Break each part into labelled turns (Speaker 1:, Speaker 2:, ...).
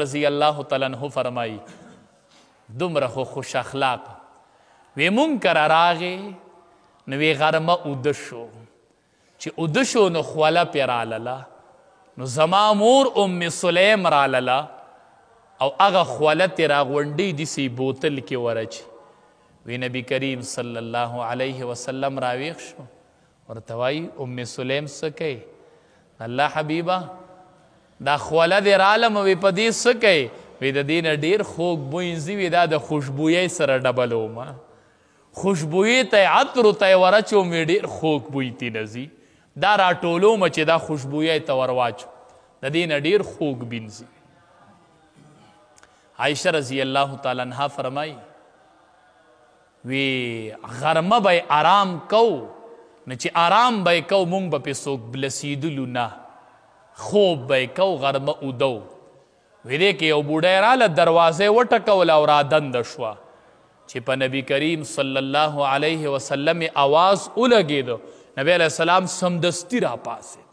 Speaker 1: رضی الله تعالی عنہ فرمایي دومره خو خوش اخلاق وی مونږ کره راغې نو وی غرمه اوده شو چې اوده شو نو خوله پې رالله نو زما مور ام سلیم رالله او هغه خوله ترې راغونډۍ داسې بوتل کې ورچي وی نبی کریم صلی الله علیه وسلم راویښ شو ورته وایي ام سلیم څه کوي الله حبیبه دا خوله دې رالم وی په دې څه کوي وی د دې نه ډېر خوږ بوی ځي وی دا د خوشبویۍ سره ډبلوم خوشبویۍ ته یې عطرو ته یې ورچوم وی ډېر خوږ بوی تېنه ځي دا راټولومه چې دا خوشبویۍ ته ور واچو د دې نه ډېر خوږ بین ځي عایشه رضی الله تعالی عنها فرمایي وی غرمه به آرام کو نه چې آرام به یې کو مونږ به پې څوک بلسیدلو نه خوب به یې کو غرمه اودو وی دې کې یو بوډی راله دروازه یې وټکوله او رادنده شوه چې په نبی کریم صلی الله علیه وسلم آواز ولګېده نبی علیه السلام سمدستي راپاڅېد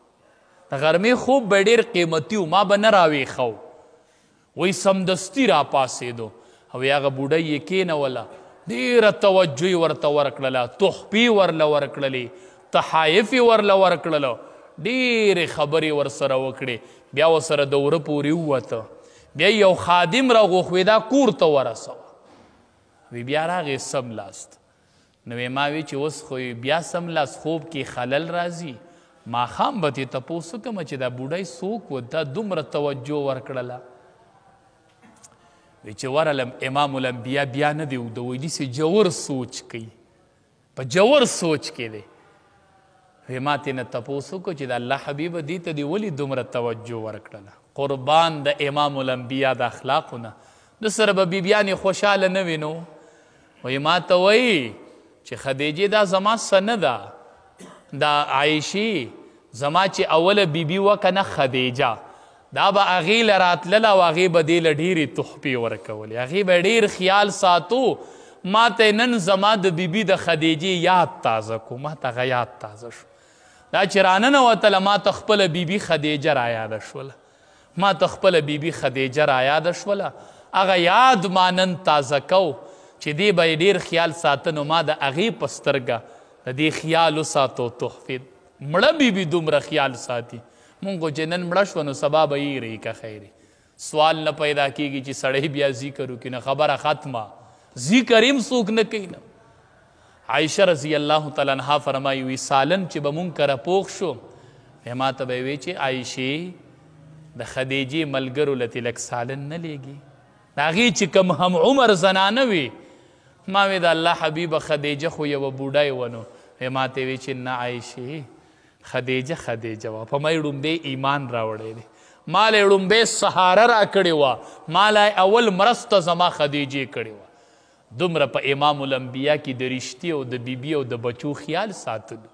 Speaker 1: د غرمې خوب به ډېر قیمتي و ما به نه راویښه وی سمدستي راپاڅېدو او هغه بوډۍ یې کېنوله ډېره توجه یې ورته ورکړله تحفې ورله ورکړلې تحایف یې ورله ورکړله ډېرې خبرې ورسره وکړې بیا ورسره د وره پورې ووته بیا یو خادم راغوښوې دا کور ته ورسوه وی بیا راغې سملاست نو ما وی چې اوس خو بیا سملاست خوب کې خلل راځي ماښام به ترې تپوس وکړم چې دا بوډۍ څوک و دا دومره توجه ورکړله وی چې ورلم امام الانبیا بیا نه دی اوده وی داسې جور سوچ کوي په جور سوچ کې دی وی ما ترېنه تپوس وکړو چې د الله حبیبه دې ته دې ولې دومره توجه ورکړله قربان د امام الانبیا د اخلاقو نه د سره به بیبیانې خوشحاله نه وي نو وی ما ته وایي چې خدیجې دا زما څه نه ده دا عایشې زما چې اوله بیبي وه که نه خدیجه دا به هغې له راتلله او هغې به دې له ډېرې تحفې ورکولې هغې به ډېر خیال ساتو ما ته نن زما د بیبي د خدیجې یاد تازه کو ما ته هغه یاد تازه شو دا چې راننوتله ما ته خپله بیبي خدیجه رایاده شوله ما ته خپله بیبي خدیجه رایاده شوله هغه یاد ما نن تازه کو چې دې به یې ډېر خیال ساته نو ما د هغې په سترګه د دې خیال وساتو تحفې مړه بیبي دومره خیال ساتي مونږ خو چې نن مړه شوه نو سبا به یې رهي که خیرې سوال نه پیدا کېږي چې سړی بیا ذکر وکړي نه خبره ختمه ذکر هم څوک نه کوي نه عایشه رضی الله تعالی عنها فرمایي وي سالن چې به مونږ کره پوخ شو ما ته به یې وی چې عایشې د خدیجې ملګرو له تلک سالن نه لیږي د هغې چې کوم هم عمر زنانه وي ما وی د الله حبیبه خدیجه خو یوه بوډۍ و نو ما ته وی چې نه عایشې خدیجه وه په ما یې ړومبی ایمان راوړی دی ما له یې ړومبی سهاره را کړې وه ما له اول مرسته زما خدیجې کړې وه دومره په امام الانبیا کې د رښتې او د بیبي او د بچو خیال ساتلو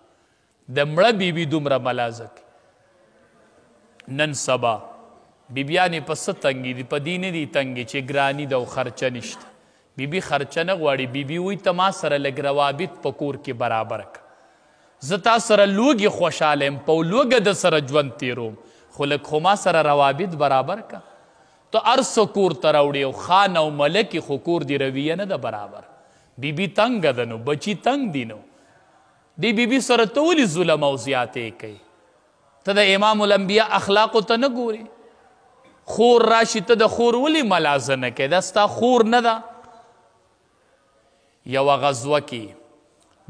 Speaker 1: د مړه بیبي دومره ملازه کوي نن سبا بیبیانې په څه تنګې دي په دې نه دي تنګې چې ګراني ده او خرچه نشته بیبي خرچه نه غواړي بیبي وایي ته ما سره لږ روابط په کور کې برابر که زه تا سره لوږې خوشحاله یم په لوږه د سره ژوند تېروم خو لږ خو ما سره روابط برابر که ته هر څه کور ته راوړې او خان او ملکې خو کور دې رویه نه ده برابر بیبي تنګه ده نو بچي تنګ دي نو دې بیبي سره ته ولې ظلم او زیاتې کوي ته د امام الانبیا اخلاقو ته نه ګورې خور راشي ته د خور ولې ملازه نه کوې دا ستا خور نه ده یوه غزوه کې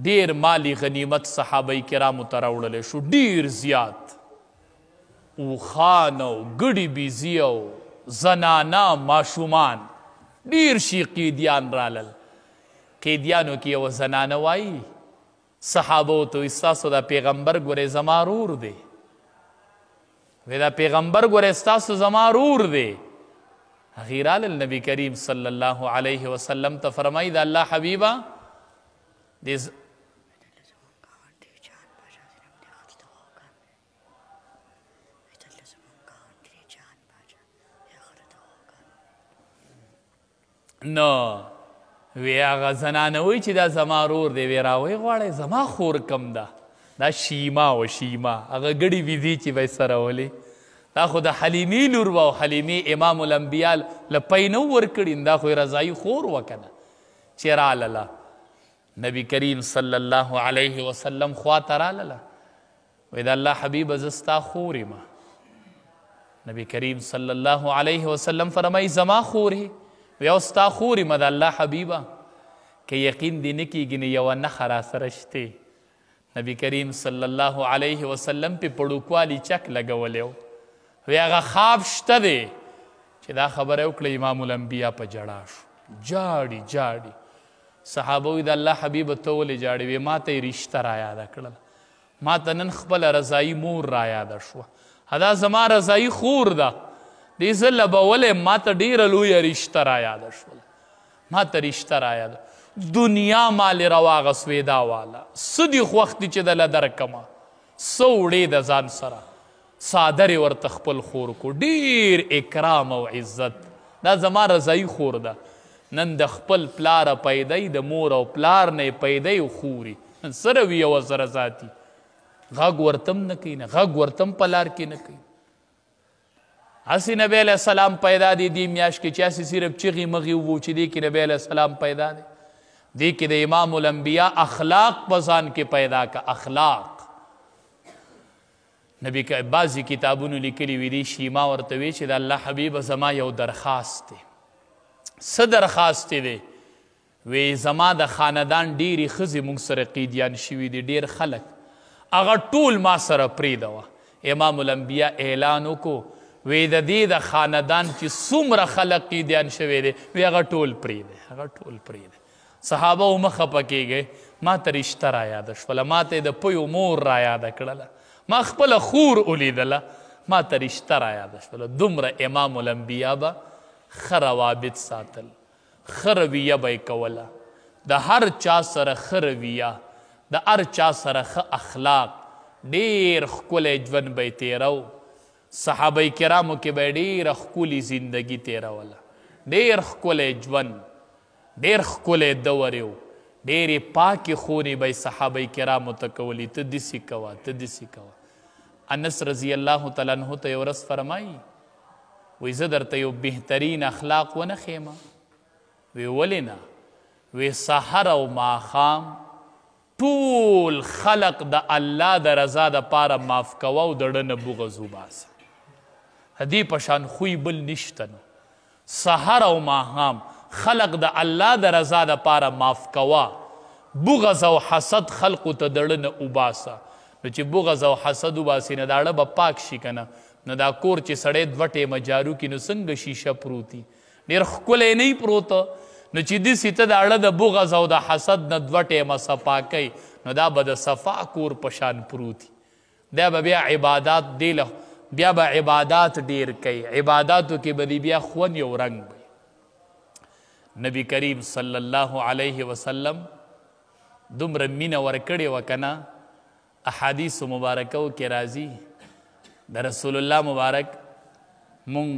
Speaker 1: ډېر مالی غنیمت صحابه کرامو ته راوړلی شو ډېر زیات اوښان او ګډې بیزي او زنانه ماشومان ډېر شي قیدیان رالل قیدیانو کې یوه زنانه وایي صحابو ته وایي ستاسو دا پیغمبر ګورې زما رور دی وی دا پیغمبر ګورې ستاسو زما رور دی هغې رالل نبی کریم صلی الله علیه وسلم ته فرمایي د الله حبیبه نو وی هغه زنانه وایي چې دا زما رور دی وی راوی غواړئ زما خور کم ده دا شیما و شیما هغه ګډې ویزې چې به یې سره ولې دا خو د حلیمې لور وه او حلیمې امام الانبیا له پی نه ورکړي، دا خو یې رضایي خور وه که نه. چې رالله نبي کریم صلی الله علیه وسلم خواته رالله، وی د الله حبیبه زه ستا خور یم. نبی کریم صلی الله علیه وسلم فرمایي زما خور یې؟ وی او ستا خور یم د الله حبیبه، که یقین دې نه کېږي نو یوه نښه راسره شتې. نبی کریم صلی الله علیه وسلم پې پړوکوالي چک لګولی و. وی هغه خواب شته دی چې دا خبره وکړه امام الانبیا په ژړا شو، جاړي جاړي. صحابه وی د الله حبیبه ته ولې جاړې؟ وی ما ته یې رشته رایاده کړله، ما ته نن خپله رضایي مور رایاده شوه، دا زما رضایي خور ده، دې زه لبولی ما ته ډېره لویه رشته رایاده شوله، ما ته رشته رایاده. دنیا مالې راواغسوې دا واله، څه دي خوښ دي چې دله درکمه، څه وړې د ځان سره، څادر یې ورته خپل خور کو، ډېر اکرام او عزت. دا زما رضایي خور ده. نن د خپل پلاره پیدی، د مور او پلار نه یې پیدی او خوري، نن څه رویه ورسره ساتي؟ غږ ورته هم نه کوي، نه غږ ورته هم په لار کې نه کوي. هسې نبی علیه السلام پیدا دی دې میاشت کې چې هسې صرف چغې مغې وو چې دې کې نبی علیه السلام پیدا دی. دې کې د امام الانبیا اخلاق په ځان کې پیدا که. اخلاق نبی بعضې کتابونو لیکلي وي دي شیما ورته وی چې د الله حبیبه زما یو درخواست دی. څه درخواست دی؟ وی زما د خاندان ډېرې ښځې موږ سره قیدیان شوي دي، ډېر خلک، هغه ټول ما سره پرېږدوه. امام الانبیا اعلان وکړو، وی د دې د خاندان چې څومره خلک قیدیان شوی دی وی هغه ټول پرېږدئ، هغه ټول پرېږدئ. صحابه و مه خفه کېږئ، ما ته رشته رایاده شوله، ما ته یې د پیو مور رایاده کړله، ما خپله خور ولیدله، ما ته رشته رایاده شوله. دومره امام الانبیا به ښه روابط ساتل، ښه رویه به یې کوله، د هر چا سره ښه رویه، د هر چا سره ښه اخلاق، ډېر ښکلی ژوند به یې تېرو. صحابه کرامو کې به یې ډېره ښکلي زندګي تېروله، ډېر ښکلی ژوند، ډېر ښکلی دور یو، ډېرې پاکې خونې به یې صحابه کرامو ته کولي، ته داسې کوه، ته داسې کوه. انس رضی الله تعالی عنه ته یو ورځ فرمایي، وی زه درته یو بهترین اخلاق ونه ښیم؟ وی ولې نه؟ وی سحر او ماښام ټول خلق د الله د رضا دپاره معاف کوه او د ړه نه بغض وباسه. دې په شان خوی بل نشته نو. سحر او ماښام خلق د الله د رضا دپاره معاف کوه، بغض او حسد خلقو ته د ړه نه وباسه. نو چې بغض او حسد وباسي نو دا ړه به پاک شي که نه؟ نو دا کور چې سړی دوه ټیمه جارو کړي نو څنګه شیشه پروتي؟ ډېر ښکلی نه پروته. نو چې داسې ته د اړه د بغض او د حسد نه دوه ټیمه صفا کوي نو دا به د صفا کور په شان پروتي. دا به بیا عبادات دی بیا به عبادات ډیر کوي، عباداتو کې به دی بیا خوند یو رنګ وي. نبی کریم صلی الله علیه وسلم دومره مینه ورکړې وه که نه؟ احادیثو مبارکو کې راځي د رسول الله مبارک مونږ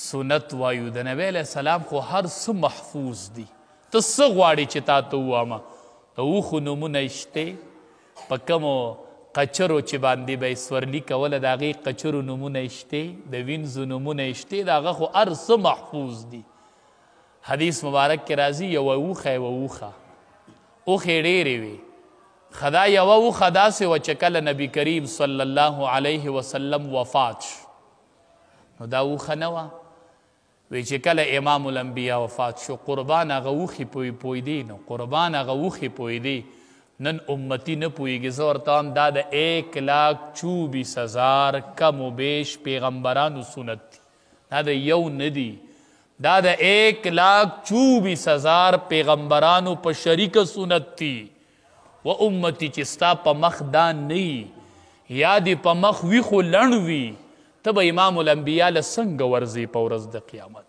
Speaker 1: سنت وایو، د نبی علیه السلام خو هر څه محفوظ دي. ته څه غواړې چې تا ته ووامه؟ د اوښو نومونه شته، په کومو قچرو چې باندې به یې سورلي کوله د هغې قچرو نومونه شته، د وینځو نومونه شته، د هغه خو هر څه محفوظ دي. حدیث مبارک کې راځي یوه اوښه یوه اوښه، اوښې ډېرې وي، ښه دا یوه اوښه داسې وه چې کله نبي کریم صلی الله علیه وسلم وفات شو نو دا اوښه نه وه. وی چې کله امام الانبیا وفات شو قربان هغه اوښې پویدې نو قربان هغه اوښې پویدې. نن امتی نه پوهېږي. زه ورته وایم دا د 1,24,000 کم و بیش پیغمبرانو سنت دي، دا د یو نه دي، دا د 1,24,000 پیغمبرانو په شریکه سنت دي. و امتی چې ستا په مخ دا نه وي یا دې په مخ وي خو لڼ وي، ته به امام الانبیا له څنګه ورځې په ورځ د قیامت؟